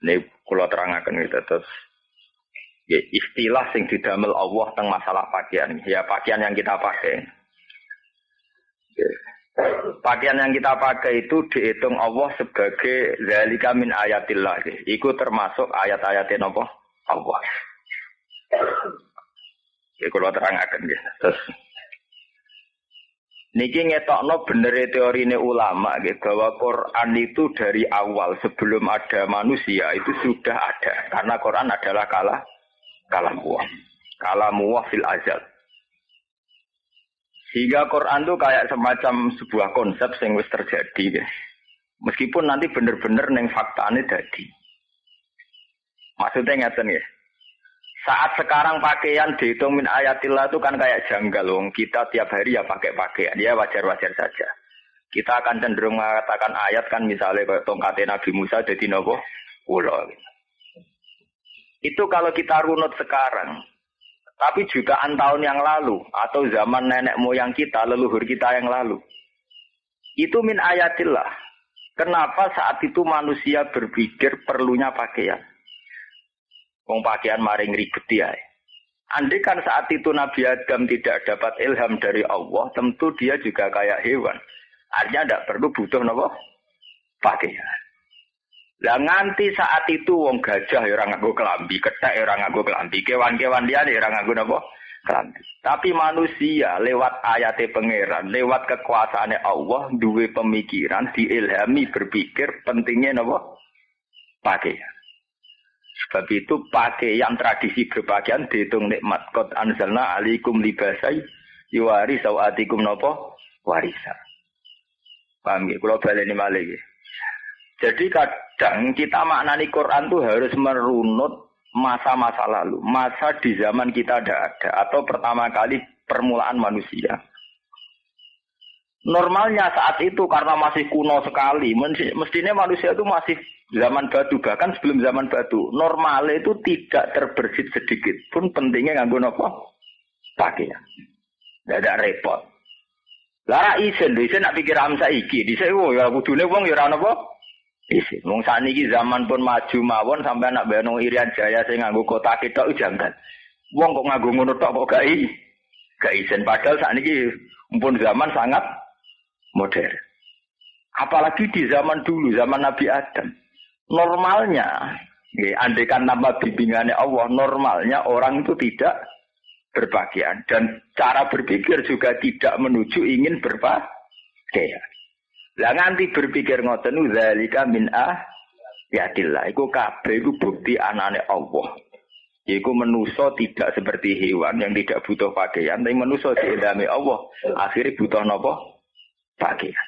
Ini kula terangaken gitu terus ya, istilah sing didamel Allah tentang masalah pakaian. Ya pakaian yang kita pakai. Ya. Pakaian yang kita pakai itu dihitung Allah sebagai zalika min ayatillah. Iku termasuk ayat-ayatin apa? Allah. Ya kula terangaken nggih. Terus niki ngetokno bener teorine ulama nggih bahwa Quran itu dari awal sebelum ada manusia itu sudah ada karena Quran adalah kalamullah fil azal. Sehingga Quran itu kayak semacam sebuah konsep yang wis terjadi guys. Meskipun nanti bener-bener neng faktane dadi. Maksudnya ngeten ya. Saat sekarang pakaian dihitung min ayatillah itu kan kayak janggal wong kita tiap hari ya pakai pakaian ya wajar-wajar saja. Kita akan cenderung mengatakan ayat kan misalnya kayak tongkat Nabi Musa jadi nopo ula. Itu kalau kita runut sekarang. Tapi jutaan tahun yang lalu atau zaman nenek moyang kita, leluhur kita yang lalu. Itu min ayatillah. Kenapa saat itu manusia berpikir perlunya pakaian? Wong pakaian maring ribet ya. Andai kan saat itu Nabi Adam tidak dapat ilham dari Allah, tentu dia juga kayak hewan. Artinya tidak perlu butuh nopo pakaian. Lah nganti saat itu wong gajah ya ora nganggo kelambi, kethek ya ora nganggo kelambi, kewan-kewan liyane ya ora nganggo napa? Kelambi. Tapi manusia lewat ayate pangeran, lewat kekuasaane Allah duwe pemikiran, diilhami berpikir pentingnya napa? Pakaian. Sebab itu pakaian tradisi berpakaian dihitung nikmat. Qad anzalna alaikum libasai yuwari sawatikum napa? Warisa. Paham nggih? Kula baleni malih nggih. Jadi kadang kita maknani Quran itu harus merunut masa-masa lalu. Masa di zaman kita ada. Atau pertama kali permulaan manusia. Normalnya saat itu karena masih kuno sekali. Mestinya manusia itu masih zaman batu. Bahkan sebelum zaman batu. Normalnya itu tidak terbersit sedikit pun pentingnya nganggo apa? Pakaian. Tidak ada repot. Lara isen nak pikir amsa iki. Dise ya kudune wong ya ora napa? Isi, wong saniki zaman pun maju mawon sampai anak Bano Irian Jaya sing nganggo kotak ketok jangan. Wong kok nganggo ngono tok kok gak isin padahal saniki pun zaman sangat modern. Apalagi di zaman dulu, zaman Nabi Adam. Normalnya, nggih, andaikan tanpa bimbingannya Allah, normalnya orang itu tidak berpakaian dan cara berpikir juga tidak menuju ingin berpakaian. Lah nganti berpikir ngoten zalika min ayatillah iku kabeh iku bukti anane Allah. Iku manusa tidak seperti hewan yang tidak butuh pakaian, tapi manusa diilhami Allah akhirnya butuh napa? Pakaian.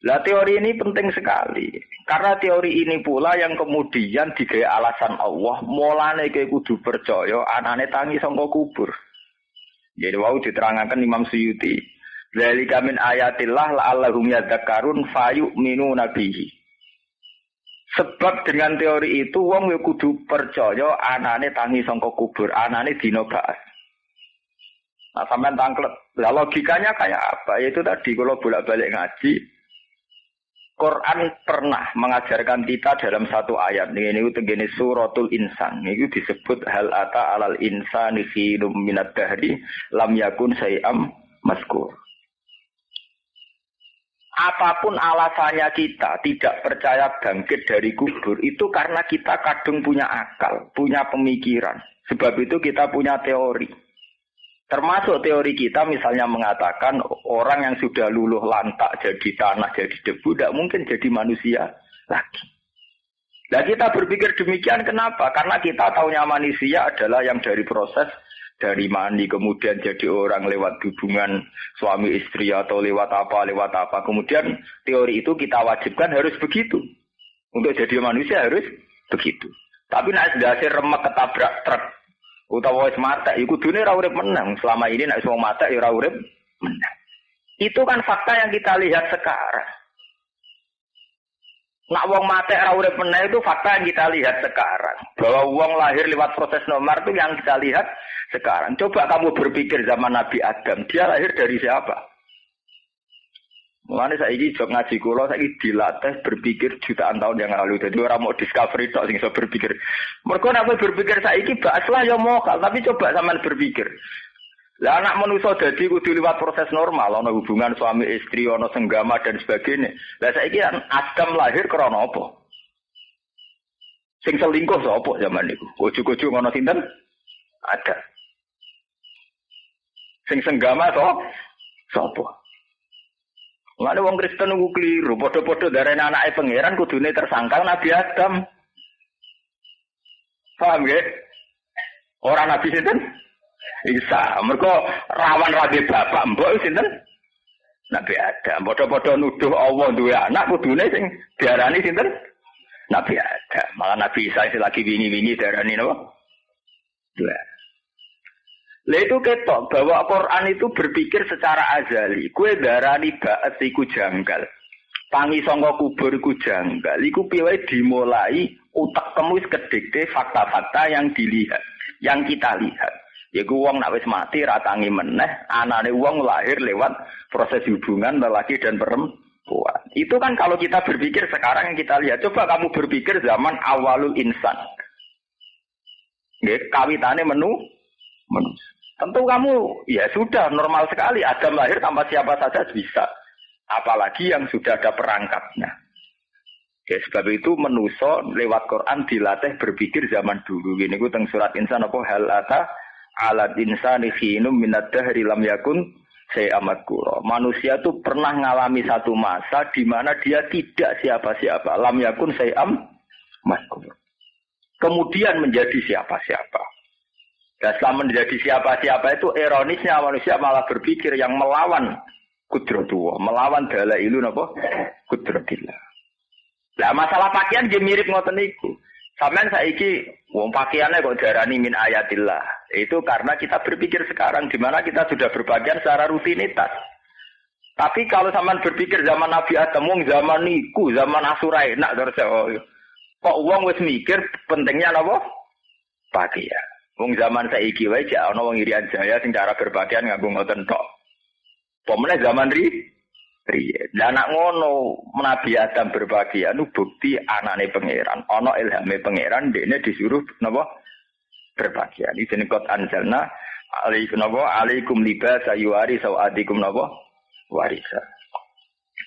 Lah teori ini penting sekali. Karena teori ini pula yang kemudian digawe alasan Allah, mulane kowe kudu percaya anane tangi saka kubur. Jadi wau diterangkan Imam Suyuti. Zalika min ayatillah la'allahum yadhakkarun fayu'minuna bihi. Sebab dengan teori itu wong ya kudu percaya anane tangi saka kubur, anane dina baas. Nah, sampean tangklet. Lah logikanya kayak apa? Yaitu tadi kalau bolak-balik ngaji, Quran pernah mengajarkan kita dalam satu ayat. Ini tenggene suratul insan. Ini disebut hal ata alal insani khilum minad dahri lam yakun syai'am mazkur. Apapun alasannya kita tidak percaya bangkit dari kubur, itu karena kita kadung punya akal, punya pemikiran. Sebab itu kita punya teori. Termasuk teori kita misalnya mengatakan orang yang sudah luluh lantak jadi tanah, jadi debu, tidak mungkin jadi manusia lagi. Nah kita berpikir demikian kenapa? Karena kita tahunya manusia adalah yang dari proses dari mani kemudian jadi orang lewat hubungan suami istri atau lewat apa. Kemudian teori itu kita wajibkan harus begitu. Untuk jadi manusia harus begitu. Tapi nek ndase remek ketabrak truk utawa wis mati, iku kudune ora urip menang. Selama ini nek wong mati ya ora urip menang. Itu kan fakta yang kita lihat sekarang. Nak wong mati ora urip meneh itu fakta yang kita lihat sekarang. Bahwa wong lahir lewat proses nomor itu yang kita lihat sekarang. Coba kamu berpikir zaman Nabi Adam, dia lahir dari siapa? Mulane saiki jog ngaji kula saiki dilatih berpikir jutaan tahun yang lalu. Jadi orang mau discovery tok sing iso berpikir. Mergo nek berpikir saiki baklah ya mokal, tapi coba sampean berpikir. Lah anak manusa dadi kudu liwat proses normal, ana hubungan suami istri, ana senggama dan sebagainya. Lah saiki Adam lahir krana apa? Sing selingkuh sapa zaman niku? Kucu-kucu ngono sinten? Ada. Sing senggama sapa? Lha wong Kristen niku kliru, padha-padha darane anake pangeran kudune tersangkal Nabi Adam. Paham nggih? Ora Nabi sinten? Isa. Mergo rawan rabi bapak mbok sinten? Nabi Adam. Padha-padha nuduh Allah duwe anak kudune sing diarani sinten? Nabi Adam. Malah Nabi Isa sing lagi wingi-wingi diarani napa? Dua. Lah itu ketok bahwa Quran itu berpikir secara azali. Kue darani ba'at iku janggal. Tangi sangka kubur iku janggal. Iku piye dimulai utek temu wis kedhekte fakta-fakta yang dilihat, yang kita lihat. Yaiku wong nek wis mati ra tangi meneh, anane wong lahir lewat proses hubungan lelaki dan perempuan. Itu kan kalau kita berpikir sekarang yang kita lihat. Coba kamu berpikir zaman awalul insan. Nggih, kawitane manusia. Tentu kamu, ya sudah, normal sekali. Adam lahir tanpa siapa saja bisa. Apalagi yang sudah ada perangkapnya. Ya, sebab itu manusia lewat Quran dilatih berpikir zaman dulu. Ini ku teng surat Insan apa? Hal ata alat insani khinum minad dahri lam yakun sayamat kura. Manusia itu pernah mengalami satu masa di mana dia tidak siapa-siapa. Lam yakun sayamat kura. Kemudian menjadi siapa-siapa. Dan setelah menjadi siapa-siapa itu ironisnya manusia malah berpikir yang melawan kudratullah, melawan dalailu napa? Kudratillah. Lah masalah pakaian dia mirip ngoten niku. Sampeyan saiki wong pakaiannya kok darani min ayatillah. Itu karena kita berpikir sekarang di mana kita sudah berpakaian secara rutinitas. Tapi kalau sampean berpikir zaman Nabi Adam, wong zaman niku, zaman Asura enak terus kok wong wis mikir pentingnya napa? Pakaian. Wong zaman saiki wae jek ana wong Irian Jaya sing cara berpakaian nganggo ngoten tok. Pomene zaman riye. Lah anak ngono Nabi Adam berpakaian bukti anane pangeran. Ana ilhame pangeran dekne disuruh napa? Berpakaian. Iki jeneng qad anzalna alaikum libasa yuwari sawatikum napa? Warisa.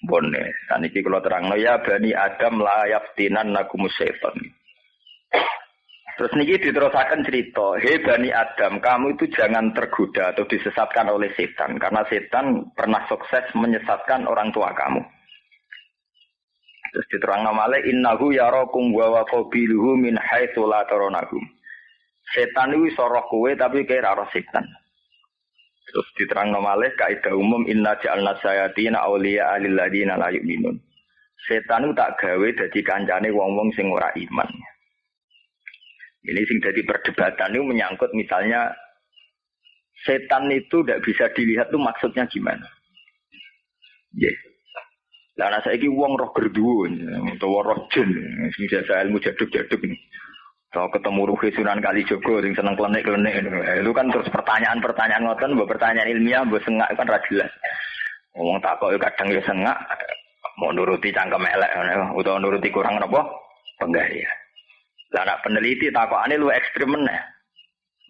Bone, saniki kula terangno ya bani Adam la yaftinan nakum syaitan. Terus niki diterusaken cerita, hei Bani Adam, kamu itu jangan tergoda atau disesatkan oleh setan. Karena setan pernah sukses menyesatkan orang tua kamu. Terus diterangkan malih, innahu yarakum wa qabiluhu min haitsu la tarawnakum. Setan itu iso roh kowe tapi kira roh setan. Terus diterangkan malih, kaidah umum, inna ja'alna sayatina awliya lil ladina la yu'minun. Setan itu tak gawe dadi kancane wong-wong sing ora iman. Ini sing jadi perdebatan itu menyangkut misalnya setan itu tidak bisa dilihat tuh maksudnya gimana? Ya. Lah ana saiki wong roh gerduwo utawa roh jin sing jasa ilmu jaduk-jaduk nih. Kalau ketemu Ruhi Sunan Kalijogo sing seneng klenik-klenik itu kan terus pertanyaan-pertanyaan ngoten, mbok pertanyaan ilmiah mbok sengak kan ra jelas. Wong takok kadang ya sengak mau nuruti cangkem elek utawa nuruti kurang napa? Penggaya. Lah anak peneliti takokane lu ekstrem meneh.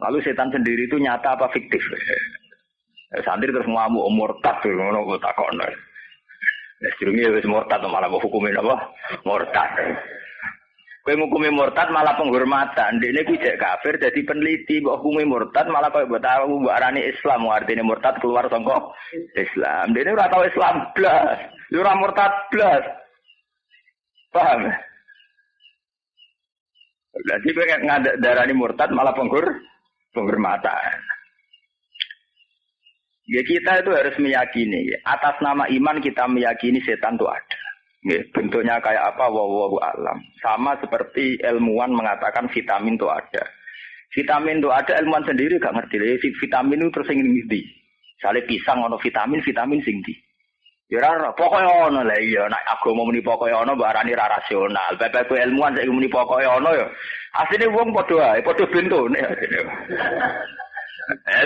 Lalu setan sendiri itu nyata apa fiktif? Santri terus ngamuk murtad ngono kok takokno. Ya sedurunge wis murtad malah hukumin apa? Murtad. Kowe ngukumi murtad malah penghormatan. Ndekne ku jek kafir dadi peneliti mbok hukumi murtad malah koyo mbok tahu mbok arani Islam artine murtad keluar saka Islam. Ndekne ora tau Islam blas. Yo ora murtad blas. Paham? Berarti kowe ngadarani murtad malah penghormatan. Ya kita itu harus meyakini atas nama iman kita meyakini setan itu ada. Ya, bentuknya kayak apa wallahu alam. Sama seperti ilmuwan mengatakan vitamin itu ada. Vitamin itu ada, ilmuwan sendiri gak ngerti. Vitamin itu terus ingin ngerti. Misalnya pisang ono vitamin sing ndi. Ya ora pokoke ono lah iya nek agama muni pokoke ono mbok arani ra rasional. Bapak ilmuwan saiki muni pokoke ono ya. Asline wong padha wae, padha bentone asline.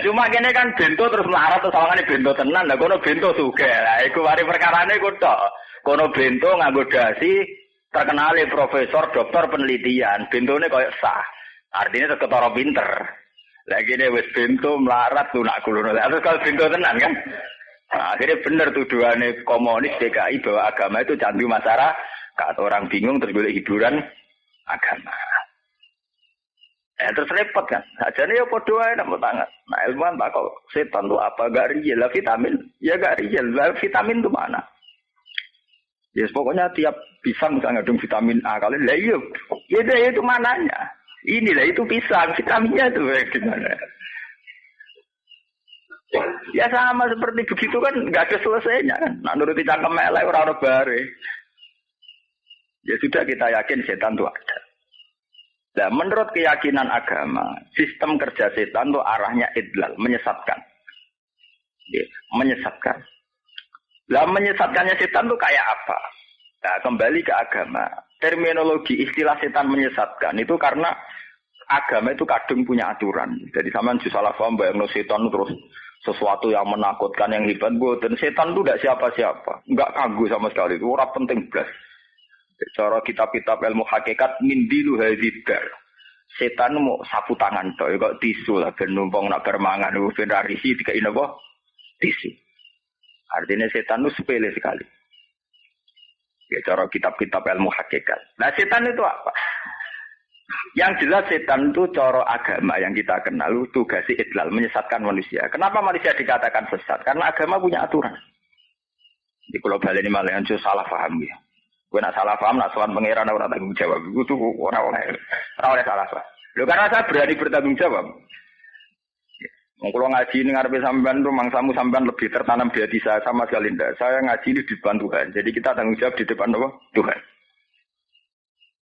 Cuma kene kan bento terus melarat terus sawangane bento tenan. Lah kono bento sugih. Lah iku mari perkarane iku tok. Kono bento nganggo dasi terkenal profesor dokter penelitian. Bentone koyo sah. Artinya ketara pinter. Lah kene wis bento melarat lunak kulono. Lah terus kalau bento tenan kan. Nah, akhirnya benar tuduhannya komunis DKI bahwa agama itu candu masyarakat. Orang bingung terus boleh hiburan agama. Terus repot kan. Sajane ya padha wae nek tangan. Nah, ilmuwan tak kok setan itu apa gak real lah vitamin. Ya gak real. Lah vitamin itu mana? Ya yes, pokoknya tiap pisang bisa ngandung vitamin A kali. Lah iya. Ya itu mananya. Inilah itu pisang vitaminnya itu gimana? Ya sama seperti begitu kan nggak ada selesainya kan. Nah nuruti cangkem elek ora bare. Ya sudah kita yakin setan itu ada. Nah menurut keyakinan agama, sistem kerja setan itu arahnya idlal, menyesatkan. Ya, menyesatkan. Lah menyesatkannya setan itu kayak apa? Nah kembali ke agama. Terminologi istilah setan menyesatkan itu karena agama itu kadung punya aturan. Jadi sampean salah paham bayangno setan terus sesuatu yang menakutkan yang hebat dan setan itu tidak siapa-siapa, enggak kagum sama sekali, itu orang penting belas. Cara kitab-kitab ilmu hakikat mindilu hadzidar. Setan mau sapu tangan toh, kok tisu lah ben numpang nak bermangan lu federasi dikai napa? Tisu. Artinya setan itu sepele sekali. Ya cara kitab-kitab ilmu hakikat. Nah setan itu apa? Yang jelas setan itu cara agama yang kita kenal tugasnya idlal, menyesatkan manusia. Kenapa manusia dikatakan sesat? Karena agama punya aturan. Di kalau balik ini malah hancur salah paham ya. Gue nak salah paham, nak soal pengeran orang tanggung jawab. Itu tuh orang oleh salah paham. Loh karena saya berani bertanggung jawab. Kalau ngaji ini ngarepe sampean tuh mangsamu sampean lebih tertanam di hati saya sama sekali tidak. Saya ngaji ini di depan Tuhan. Jadi kita tanggung jawab di depan Allah, Tuhan.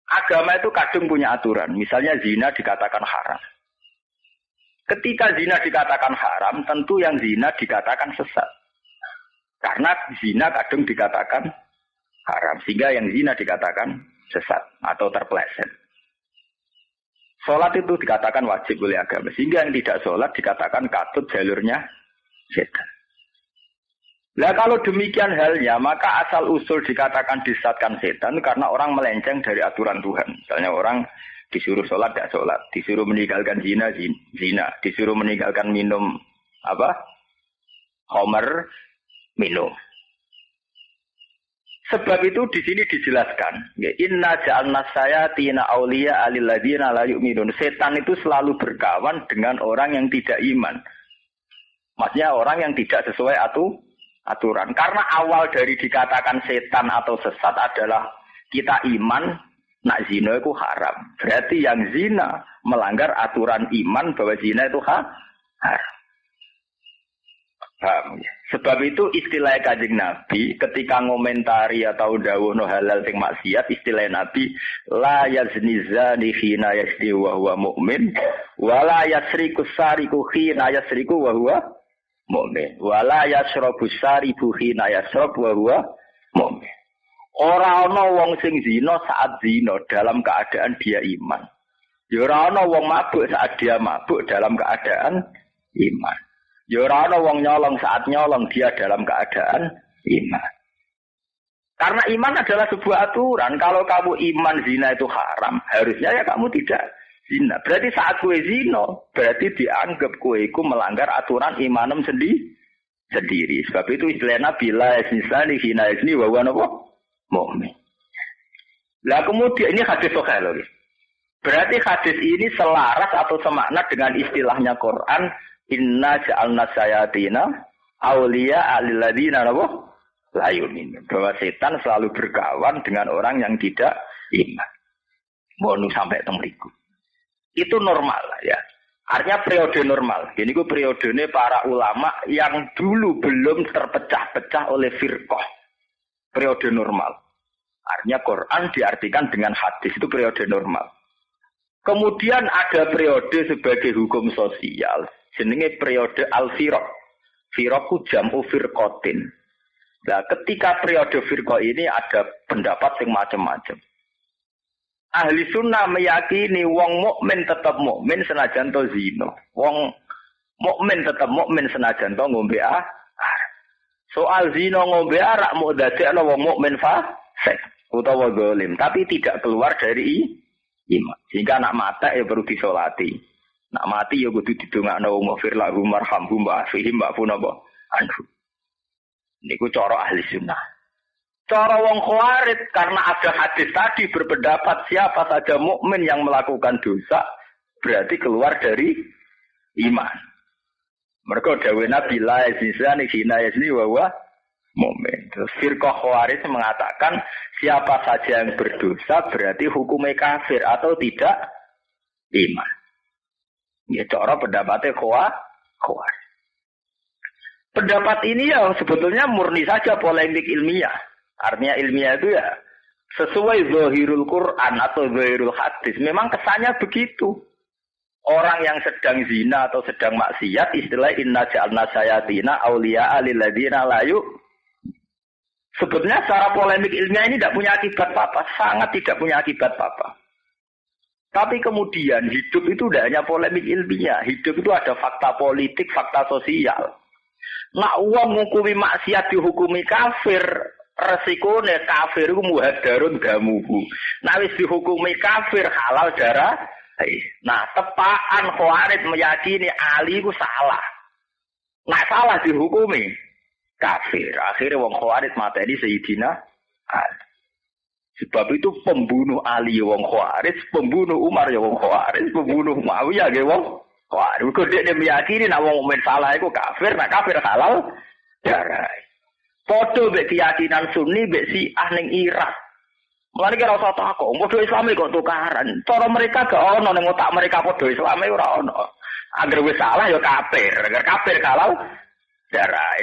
Agama itu kadung punya aturan. Misalnya zina dikatakan haram. Ketika zina dikatakan haram, tentu yang zina dikatakan sesat. Karena zina kadung dikatakan haram. Sehingga yang zina dikatakan sesat atau terpeleset. Sholat itu dikatakan wajib oleh agama. Sehingga yang tidak sholat dikatakan katut jalurnya setan. Nah kalau demikian halnya, maka asal usul dikatakan disesatkan setan karena orang melenceng dari aturan Tuhan. Misalnya orang disuruh sholat, tidak sholat. Disuruh meninggalkan zina, zina. Disuruh meninggalkan minum, khamr, minum. Sebab itu di sini dijelaskan. Inna ja'alna sayatina awliya alilladzina la yu'minun. Setan itu selalu berkawan dengan orang yang tidak iman. Maksudnya orang yang tidak sesuai aturan. Karena awal dari dikatakan setan atau sesat adalah kita iman, nak zina itu haram. Berarti yang zina melanggar aturan iman bahwa zina itu haram. Paham ya? Sebab itu istilah Kanjeng Nabi ketika ngomentari atau dawuh halal sing maksiat, istilah Nabi la yazni zani khina yasdi wa huwa mu'min wa la yasriku sariku khina yasriku wa huwa mu'min. Wala yasrabu saribu khina yasrab wa huwa mu'min. Ora ana wong sing zina saat zina dalam keadaan dia iman. Ya ora ana wong mabuk saat dia mabuk dalam keadaan iman. Ya ora ana wong nyolong saat nyolong dia dalam keadaan iman. Karena iman adalah sebuah aturan. Kalau kamu iman zina itu haram, harusnya ya kamu tidak zina. Berarti saat kue zina, berarti dianggap kue itu melanggar aturan imanem sendiri. Sebab itu istilahnya bila esnisani hina esni wa huwa mu'min. Lah kemudian ini hadis sahih loh. Berarti hadis ini selaras atau semakna dengan istilahnya Quran, inna ja'alna sayatina awliya alilladzina la yu'minun. Bahwa setan selalu berkawan dengan orang yang tidak iman. Mohon sampai temriku. Itu normal ya. Artinya periode normal. Ini ku periodenya para ulama yang dulu belum terpecah-pecah oleh firqah. Periode normal. Artinya Quran diartikan dengan hadis itu periode normal. Kemudian ada periode sebagai hukum sosial. Jenenge periode al-firq. Firqu jam'u firqatin. Nah, ketika periode firqah ini ada pendapat yang macam-macam. Ahli sunnah meyakini wong mukmin tetap mukmin senajan to zina. Wong Mukmin tetap mukmin senajan to ngombe arak. Soal zina ngombe arak mau dadekno wong mukmin fasik utawa zalim, tapi tidak keluar dari iman. Sehingga nak mati ya perlu disolati. Nak mati ya kudu didongakno wa maghfir lahu marhamhum wa afihim wa funaba anhu. Niku cara ahli sunnah. Cara wong khawarij karena ada hadis tadi berpendapat siapa saja mukmin yang melakukan dosa berarti keluar dari iman. Mereka dawuh Nabi la yazina yazni wa huwa mukmin. Terus firqah khawarij mengatakan siapa saja yang berdosa berarti hukumnya kafir atau tidak iman. Ya cara pendapatnya khawarij. Pendapat ini ya sebetulnya murni saja polemik ilmiah. Artinya ilmiah itu ya sesuai zahirul Quran atau zahirul hadis. Memang kesannya begitu. Orang yang sedang zina atau sedang maksiat istilah inna ja'alna sayatina awliya'a lil ladzina la yu. Sebetulnya secara polemik ilmiah ini tidak punya akibat apa-apa, sangat tidak punya akibat apa-apa. Tapi kemudian hidup itu tidak hanya polemik ilmiah, hidup itu ada fakta politik, fakta sosial. Nak uang menghukumi maksiat dihukumi kafir, resikonya kafir itu muhadarun damuhu. Nah wis dihukumi kafir halal darah. Nah, tepaan khawarij meyakini Ali itu salah. Nah, salah dihukumi kafir. Akhirnya wong khawarij mateni Sayyidina Ali. Sebab itu pembunuh Ali wong khawarij, pembunuh Umar ya wong khawarij, pembunuh Muawiyah ya wong khawarij. Kok dia meyakini nek wong mukmin salah iku kafir, nek kafir halal darah. Padha mek keyakinan Sunni mek Syiah ning Irak. Mulane kira usah takok, padha Islame kok tukaran. Cara mereka gak ono ning otak mereka padha Islame ora ono. Angger wis salah ya kafir, angger kafir halal darah.